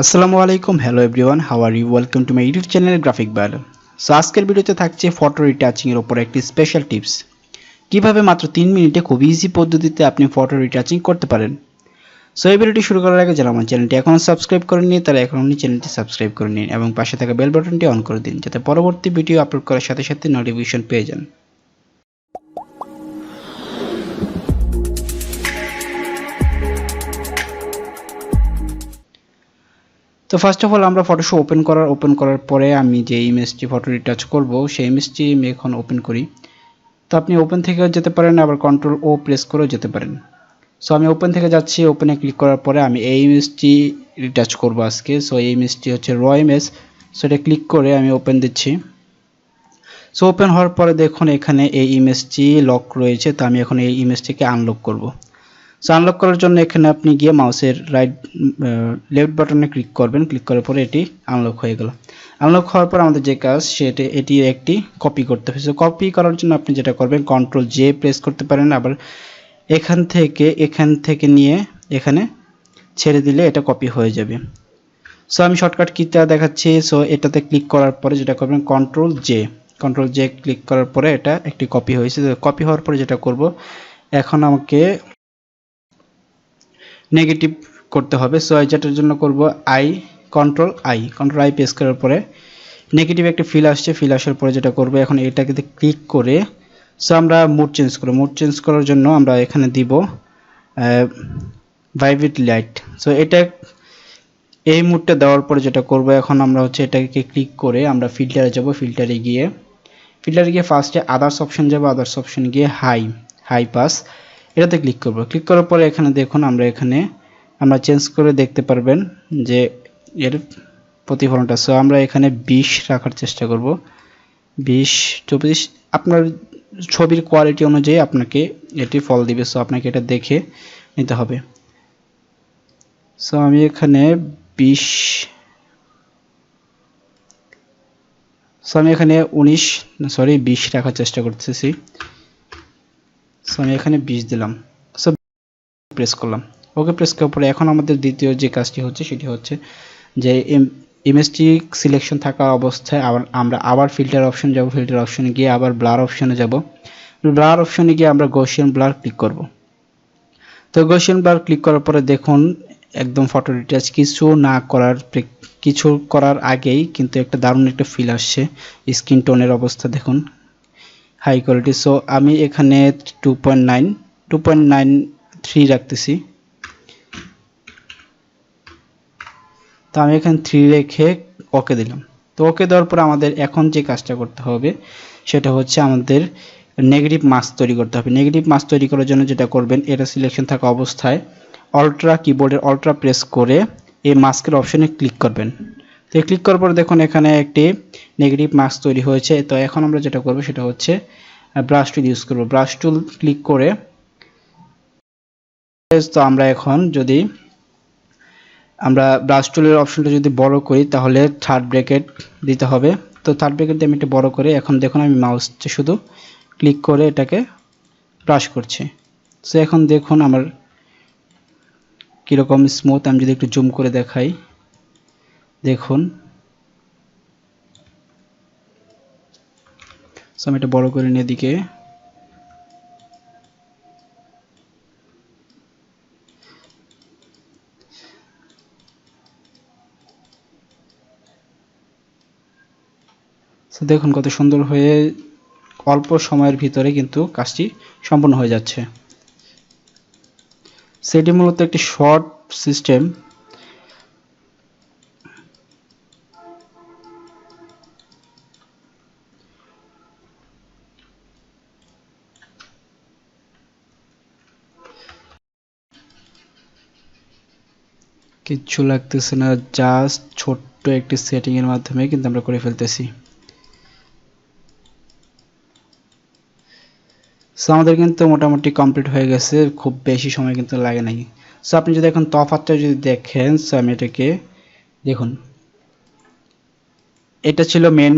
আসসালামু আলাইকুম, hello everyone, how are you? Welcome to my YouTube channel graphic biology. So আজকের ভিডিওতে থাকছে ফটো রিটাচিং এর উপর একটি স্পেশাল টিপস, কিভাবে মাত্র 3 মিনিটে খুব ইজি পদ্ধতিতে আপনি ফটো রিটাচিং করতে পারেন। সো এই ভিডিওটি শুরু করার আগে যারা আমার চ্যানেলটি এখনও সাবস্ক্রাইব করেননি তারা এখনই চ্যানেলটি সাবস্ক্রাইব করে নিন এবং পাশে থাকা বেল বাটনটি অন করে দিন যাতে পরবর্তী ভিডিও আপলোড করার সাথে সাথে নোটিফিকেশন পেয়ে যান। তো ফার্স্ট অফ অল আমরা ফটোশপ ওপেন করার পরে আমি যে ইমেজটি ফটো রিটাচ করব সেই ইমেজটি আমি এখন ওপেন করি। তো আপনি ওপেন থেকেও যেতে পারেন, আবার কন্ট্রোল ও প্রেস করেও যেতে পারেন। সো আমি ওপেন থেকে যাচ্ছি, ওপেনে ক্লিক করার পরে আমি এই ইমেজটি রিটাচ করব আজকে। সো এই ইমেজটি হচ্ছে র ইমেজ। সো এটা ক্লিক করে আমি ওপেন দিচ্ছি। সো ওপেন হওয়ার পরে দেখুন এখানে এই ইমেজটি লক রয়েছে, তো আমি এখন এই ইমেজটিকে আনলক করব। সো আনলক করার জন্য এখানে আপনি গিয়ে মাউসের লেফট বাটনে ক্লিক করবেন, ক্লিক করার পরে এটি আনলক হয়ে গেল। আনলক হওয়ার পর আমাদের যে কাজ সেটা এটি একটি কপি করতে হবে। সো কপি করার জন্য আপনি যেটা করবেন কন্ট্রোল জে প্রেস করতে পারেন, আবার এখান থেকে নিয়ে এখানে ছেড়ে দিলে এটা কপি হয়ে যাবে। সো আমি শর্টকাট কিটা দেখাচ্ছি। সো এটাতে ক্লিক করার পরে যেটা করবেন কন্ট্রোল জে ক্লিক করার পরে এটা একটি কপি হয়েছে। কপি হওয়ার পরে যেটা করব এখন আমাকে নেগেটিভ করতে হবে। সো যেটার জন্য করব কন্ট্রোল আই প্রেস করার পরে নেগেটিভ একটা ফিল আসছে, ফিল আসার পরে যেটা করব এখন এটাকে ক্লিক করে সো আমরা মুড চেঞ্জ করার জন্য আমরা এখানে দিব ভাইব্রেট লাইট। সো এটা এই মুডটা দেওয়ার পরে যেটা করব এখন আমরা হচ্ছে এটাকে ক্লিক করে আমরা ফিল্টারে যাব। ফিল্টারে গিয়ে ফার্স্টে আদার্স অপশন যাব, আদার্স অপশন গিয়ে হাই পাস এটাতে ক্লিক করব। ক্লিক করার পরে এখানে দেখুন আমরা চেঞ্জ করে দেখতে পারবেন যে এর প্রতিফলনটা। সো আমরা এখানে 20 রাখার চেষ্টা করব, 20-24 আপনার ছবির কোয়ালিটি অনুযায়ী আপনাকে এটি ফল দিবে। সো আপনাকে এটা দেখে নিতে হবে। সো আমি এখানে 20 রাখার চেষ্টা করতেছি। সো আমি এখানে 20 দিলাম। সো প্রেস করলাম, ওকে প্রেস করার পরে এখন আমাদের দ্বিতীয় যে কাজটি হচ্ছে সেটি হচ্ছে যে ইমেজটি সিলেকশন থাকা অবস্থায় আমরা আবার ফিল্টার অপশন যাব, ফিল্টার অপশনে গিয়ে আবার ব্লার অপশনে যাব। ব্লার অপশনে গিয়ে আমরা গসিয়ান ব্লার ক্লিক করব। তো গসিয়ান ব্লার ক্লিক করার পরে দেখুন একদম ফটো রিটাচ কিছু করার আগেই কিন্তু একটা দারুণ একটা ফিল আসছে। স্কিন টোনের অবস্থা দেখুন হাই কোয়ালিটি। সো আমি এখানে 2.93 রাখতেছি। তো আমি এখানে 3 রেখে ওকে দিলাম। তো ওকে দেওয়ার পর আমাদের এখন যে কাজটা করতে হবে সেটা হচ্ছে আমাদের নেগেটিভ মাস্ক তৈরি করতে হবে। নেগেটিভ মাস্ক তৈরি করার জন্য যেটা করবেন এটা সিলেকশন থাকা অবস্থায় কিবোর্ডের অল্ট্রা প্রেস করে এই মাস্কের অপশনে ক্লিক করবেন। তো ক্লিক করার পর দেখুন এখানে একটি নেগেটিভ মাস্ক তৈরি হয়েছে। তো এখন আমরা যেটা করব সেটা হচ্ছে ব্রাশ টুল ইউজ করব। ব্রাশ টুল ক্লিক করে তো আমরা ব্রাশ টুলের অপশনটা যদি বড় করি তাহলে থার্ড ব্র্যাকেট দিতে হবে। তো থার্ড ব্র্যাকেট দিয়ে আমি এটা বড় করে এখন দেখুন আমি মাউসটা শুধু ক্লিক করে এটাকে ব্রাশ করছি। সো এখন দেখুন আমার কীরকম স্মুথ। আমি যদি একটু জুম করে দেখাই দেখুন। সো আমি এটা বড় করে নিয়ে দিকে দেখুন কত সুন্দর হয়ে অল্প সময়ের ভিতরে কিন্তু কাজটি সম্পন্ন হয়ে যাচ্ছে। সেটি মূলত একটি শর্ট সিস্টেম। কিচ্ছু লাগতেছে না, জাস্ট ছোট্ট একটি সেটিং এর মাধ্যমে কিন্তু আমরা করে ফেলতেছি। সো আমাদের কিন্তু মোটামুটি কমপ্লিট হয়ে গেছে, খুব বেশি সময় কিন্তু লাগে নাই। সো আপনি যদি এখন তফাৎটা যদি দেখেন, সো আমি এটাকে দেখুন এটা ছিল মেন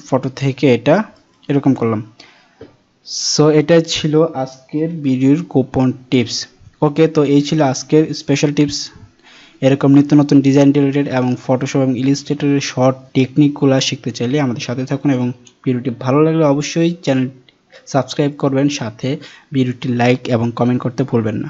ফটো থেকে এটা এরকম করলাম। সো এটা ছিল আজকের ভিডিওর গোপন টিপস। ওকে, তো এই ছিল আজকের স্পেশাল টিপস। এরকম নিত্য নতুন ডিজাইন রিলেটেড এবং ফটোশপ এবং ইলাস্ট্রেটরের শর্ট টেকনিকগুলো শিখতে চাইলে আমাদের সাথে থাকুন এবং ভিডিওটি ভালো লাগলে অবশ্যই চ্যানেল সাবস্ক্রাইব করবেন, সাথে ভিডিওটি লাইক এবং কমেন্ট করতে ভুলবেন না।